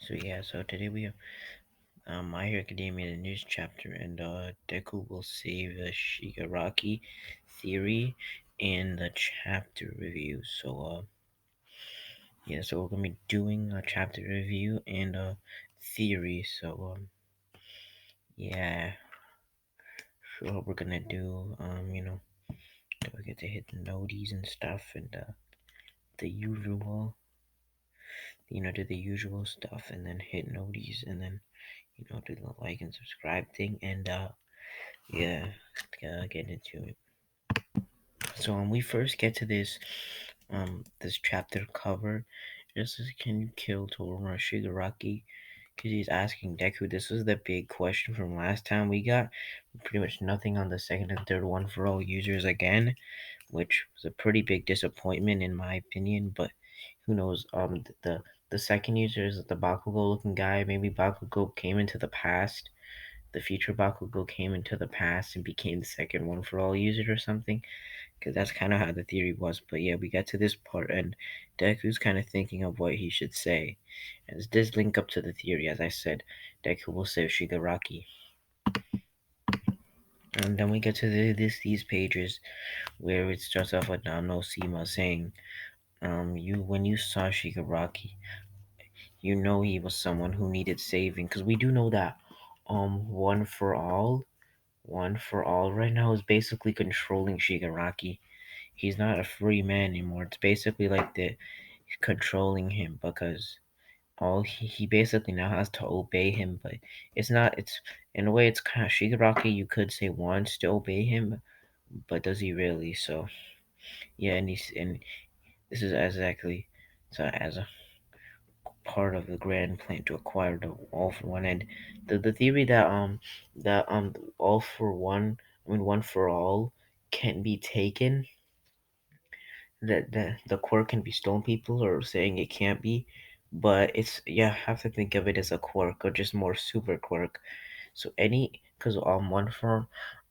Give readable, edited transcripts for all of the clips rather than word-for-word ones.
So today we have My Hero Academia the news chapter, and Deku will save the Shigaraki theory in the chapter review. So we're gonna be doing a chapter review and a theory. Yeah, so what we're gonna do, don't forget to hit the noties and stuff, and the usual, do the usual stuff, and then hit noties, and then do the like and subscribe thing, and yeah, get into it. So when we first get to this chapter cover, it says, "Can you kill Toruma Shigaraki?" Because he's asking Deku. This was the big question from last time. We got pretty much nothing on the second and third one for all users again, which was a pretty big disappointment in my opinion. But who knows? The second user is the Bakugo looking guy. Maybe Bakugo came into the past. The future Bakugo came into the past and became the second one for all users or something, because that's kind of how the theory was. But yeah, we got to this part, and Deku's kind of thinking of what he should say. And this does link up to the theory, as I said. Deku will save Shigaraki. And then we get to these pages where it starts off with Nanosima saying, you when you saw Shigaraki, you know he was someone who needed saving, because we do know that one for all right now is basically controlling Shigaraki. He's not a free man anymore. It's basically like the controlling him, because all he basically now has to obey him. But it's in a way it's kind of Shigaraki, you could say, wants to obey him, but does he really? So yeah, and this is exactly so as a part of the grand plan to acquire the all for one. And the theory that all for one, one for all, can be taken, that the quirk can be stolen. People are saying it can't be, but it's, yeah, have to think of it as a quirk, or just more super quirk. So any, because one for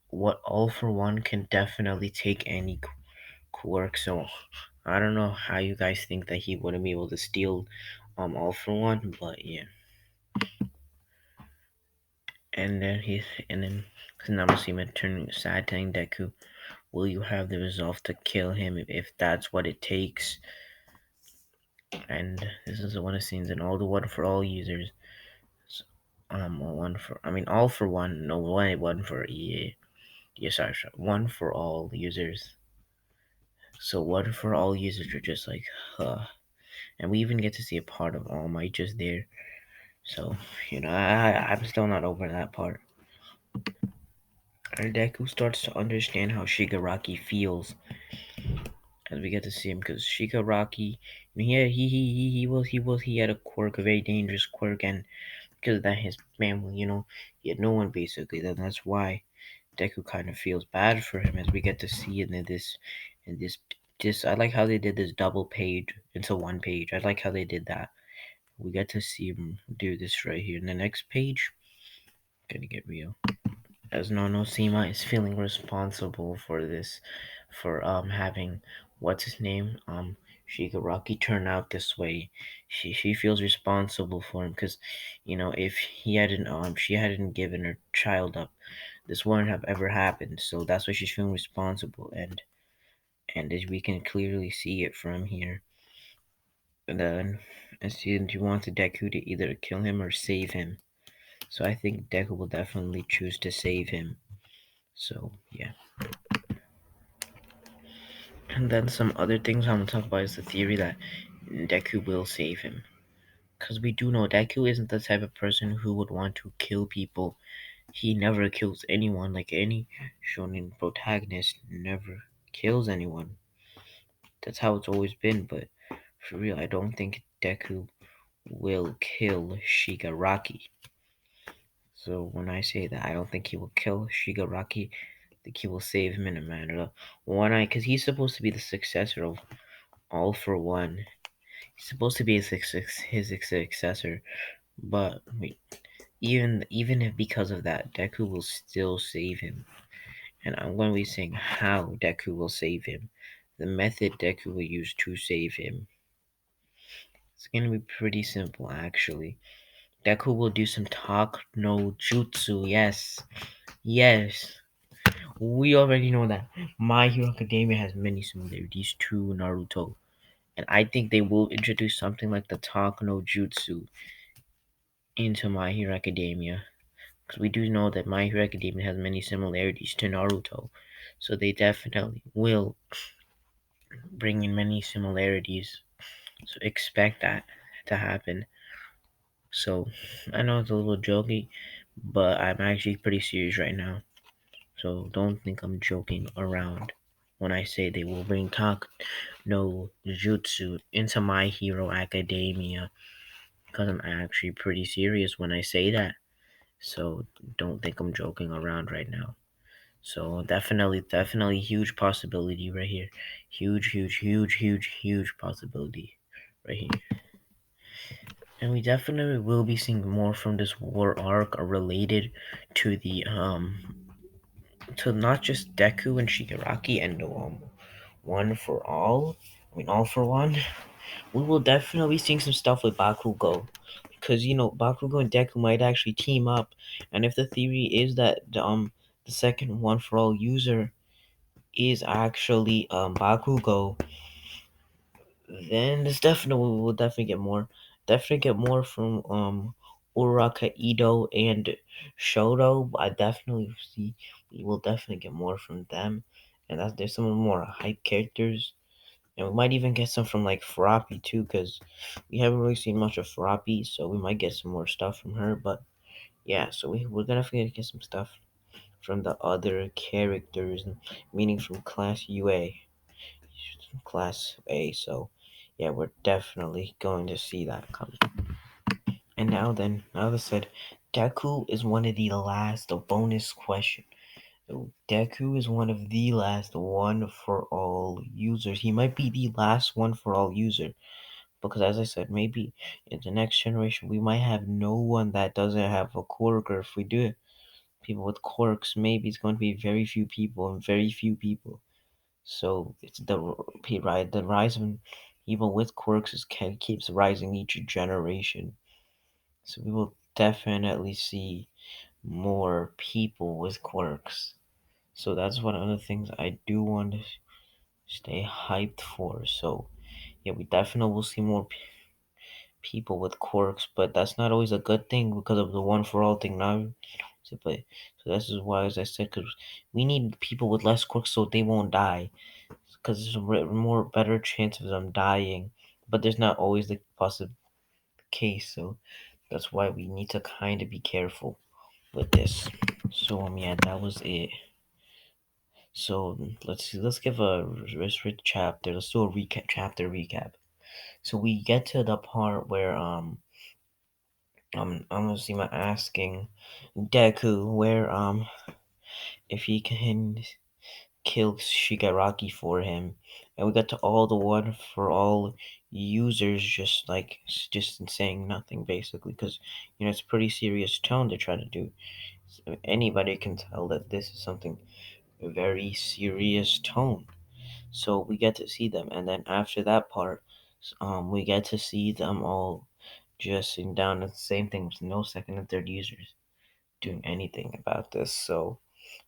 what all for one can definitely take any quirk. So I don't know how you guys think that he wouldn't be able to steal all for one, but yeah. And then Namasima turning sad, telling Deku, "Will you have the resolve to kill him if that's what it takes?" And this is one of the scenes in all the one for all users. So, one for, I mean, all for one, no, one for, yeah, yeah, sorry, one for all users. So one for all users are just like, huh. And we even get to see a part of All Might just there. So, I'm still not over that part. And Deku starts to understand how Shigaraki feels as we get to see him, because Shigaraki, I mean, he had a quirk, a very dangerous quirk, and because of that, his family, he had no one basically. Then that's why Deku kind of feels bad for him, as we get to see in this. I like how they did this double page into one page. I like how they did that. We get to see him do this right here in the next page. Gonna get real. As Nonosima is feeling responsible for this, for having, what's his name, Shigaraki turn out this way. She feels responsible for him, because if she hadn't given her child up, this wouldn't have ever happened. So that's why she's feeling responsible, and as we can clearly see it from here. And then, as she wants Deku to either kill him or save him. So I think Deku will definitely choose to save him. So yeah. And then some other things I'm gonna talk about is the theory that Deku will save him. Because we do know Deku isn't the type of person who would want to kill people. He never kills anyone, like any shonen protagonist never kills anyone. That's how it's always been, but for real, I don't think Deku will kill Shigaraki. So when I say that I don't think he will kill Shigaraki, I think he will save him in a manner of one eye, because he's supposed to be the successor of All for One. He's supposed to be his successor, but even if because of that, Deku will still save him. And I'm going to be saying how Deku will save him. The method Deku will use to save him. It's going to be pretty simple, actually. Deku will do some talk no jutsu. Yes, yes. We already know that My Hero Academia has many similarities to Naruto, and I think they will introduce something like the talk no jutsu into My Hero Academia. Because we do know that My Hero Academia has many similarities to Naruto, so they definitely will bring in many similarities. So expect that to happen. So I know it's a little jokey, but I'm actually pretty serious right now. So don't think I'm joking around when I say they will bring talk no jutsu into My Hero Academia, because I'm actually pretty serious when I say that. So don't think I'm joking around right now. So definitely huge possibility right here. Huge possibility right here. And we definitely will be seeing more from this war arc related to the to not just Deku and Shigaraki and one for all. I mean all for one. We will definitely be seeing some stuff with Bakugo. Because Bakugo and Deku might actually team up. And if the theory is that the second one for all user is actually Bakugo, then this definitely will definitely get more. Definitely get more from Uraka Ito and Shoto. I definitely see we will definitely get more from them. And that's there's some more hype characters. And we might even get some from like Farappy too, because we haven't really seen much of Farappy, so we might get some more stuff from her. But yeah, so we're gonna get some stuff from the other characters, meaning from class A. So yeah, we're definitely going to see that coming. And now that said, Deku is one of the last bonus question. So Deku is one of the last one for all users. He might be the last one for all user because, as I said, maybe in the next generation we might have no one that doesn't have a quirk, or if we do, people with quirks, maybe it's going to be very few people and very few people. So it's the rise of people with quirks keeps rising each generation. So we will definitely see more people with quirks. So that's one of the things I do want to stay hyped for. So yeah, we definitely will see more people with quirks, but that's not always a good thing because of the one for all thing now. So this is why, as I said, because we need people with less quirks so they won't die. Because there's a more better chance of them dying, but there's not always the possible case. So that's why we need to kind of be careful with this. So yeah, that was it. So let's see, let's give a read chapter. Let's do a chapter recap. So we get to the part where I'm gonna see my asking Deku where if he can kill Shigaraki for him, and we got to all the one for all users just saying nothing basically because it's pretty serious tone they're trying to do. So anybody can tell that this is something very serious tone. So we get to see them, and then after that part, we get to see them all just sitting down at the same thing with no second and third users doing anything about this. So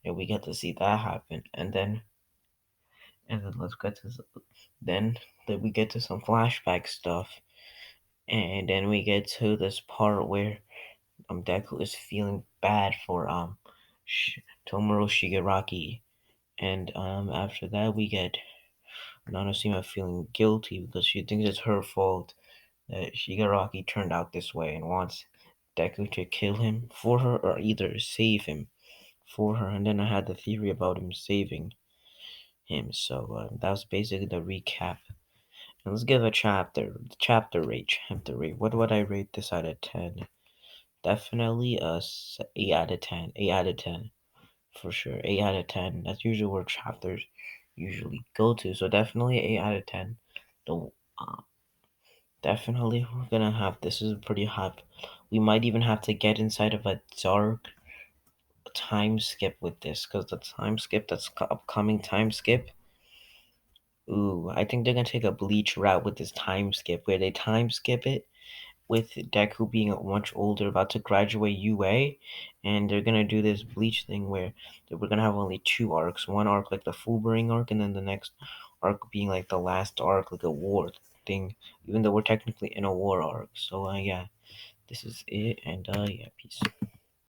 yeah, we get to see that happen, and then let's get to then then we get to some flashback stuff, and then we get to this part where Deku is feeling bad for Tomoro Shigaraki, and after that we get Nanosima feeling guilty because she thinks it's her fault that Shigaraki turned out this way and wants Deku to kill him for her or either save him for her. And then I had the theory about him saving him. So that was basically the recap. And let's give a chapter rate. Chapter rate. What would I rate this out of 10? Definitely a 8 out of 10. 8 out of 10 for sure. 8 out of 10. That's usually where chapters usually go to. So definitely 8 out of 10. The Definitely we're gonna have this is pretty hot. We might even have to get inside of a dark time skip with this because the time skip that's upcoming time skip. Ooh, I think they're gonna take a bleach route with this time skip where they time skip it with Deku being much older, about to graduate UA, and they're gonna do this Bleach thing where we're gonna have only two arcs. One arc like the Fullbring arc, and then the next arc being like the last arc, like a war thing. Even though we're technically in a war arc. So yeah, this is it, and yeah, peace.